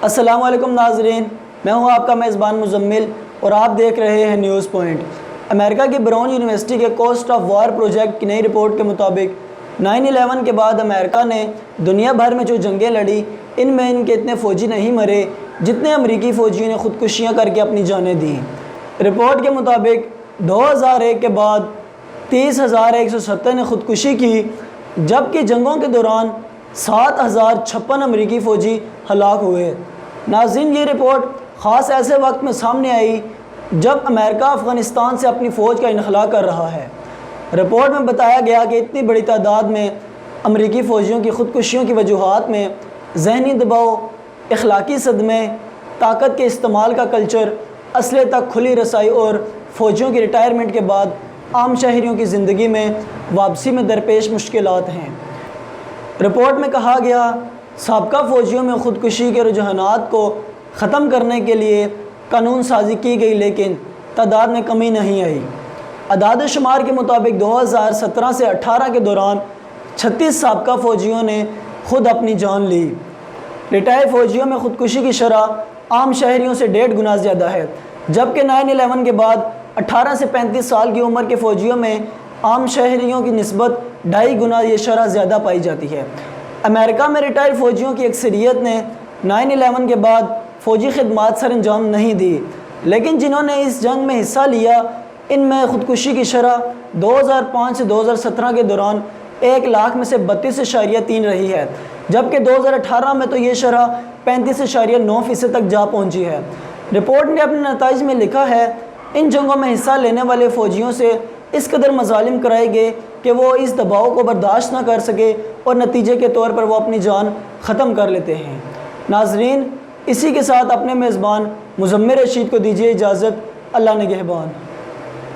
السلام علیکم ناظرین، میں ہوں آپ کا میزبان مزمل اور آپ دیکھ رہے ہیں نیوز پوائنٹ۔ امریکہ کی براؤن یونیورسٹی کے کوسٹ آف وار پروجیکٹ کی نئی رپورٹ کے مطابق 9/11 کے بعد امریکہ نے دنیا بھر میں جو جنگیں لڑی ان میں ان کے اتنے فوجی نہیں مرے جتنے امریکی فوجیوں نے خودکشیاں کر کے اپنی جانیں دیں۔ رپورٹ کے مطابق 2001 کے بعد 30,170 نے خودکشی کی، جبکہ جنگوں کے دوران 7,056 امریکی فوجی ہلاک ہوئے۔ ناظرین، یہ رپورٹ خاص ایسے وقت میں سامنے آئی جب امریکہ افغانستان سے اپنی فوج کا انخلاء کر رہا ہے۔ رپورٹ میں بتایا گیا کہ اتنی بڑی تعداد میں امریکی فوجیوں کی خودکشیوں کی وجوہات میں ذہنی دباؤ، اخلاقی صدمے، طاقت کے استعمال کا کلچر، اسلحے تک کھلی رسائی اور فوجیوں کی ریٹائرمنٹ کے بعد عام شہریوں کی زندگی میں واپسی میں درپیش مشکلات ہیں۔ رپورٹ میں کہا گیا، سابقہ فوجیوں میں خودکشی کے رجحانات کو ختم کرنے کے لیے قانون سازی کی گئی لیکن تعداد میں کمی نہیں آئی۔ اعداد و شمار کے مطابق 2017 سے 18 کے دوران 36 سابقہ فوجیوں نے خود اپنی جان لی۔ ریٹائر فوجیوں میں خودکشی کی شرح عام شہریوں سے 1.5 گنا زیادہ ہے، جبکہ 9/11 کے بعد 18 سے 35 سال کی عمر کے فوجیوں میں عام شہریوں کی نسبت 2.5 گنا یہ شرح زیادہ پائی جاتی ہے۔ امریکہ میں ریٹائر فوجیوں کی اکثریت نے 9/11 کے بعد فوجی خدمات سر انجام نہیں دی، لیکن جنہوں نے اس جنگ میں حصہ لیا ان میں خودکشی کی شرح 2005 سے 2017 کے دوران 1 لاکھ میں سے 32.3 رہی ہے، جبکہ 2018 میں تو یہ شرح 35.9% تک جا پہنچی ہے۔ رپورٹ نے اپنے نتائج میں لکھا ہے، ان جنگوں میں حصہ لینے والے فوجیوں سے اس قدر مظالم کرائے گئے کہ وہ اس دباؤ کو برداشت نہ کر سکے اور نتیجے کے طور پر وہ اپنی جان ختم کر لیتے ہیں۔ ناظرین، اسی کے ساتھ اپنے میزبان مزمل رشید کو دیجیے اجازت۔ اللہ نگہبان۔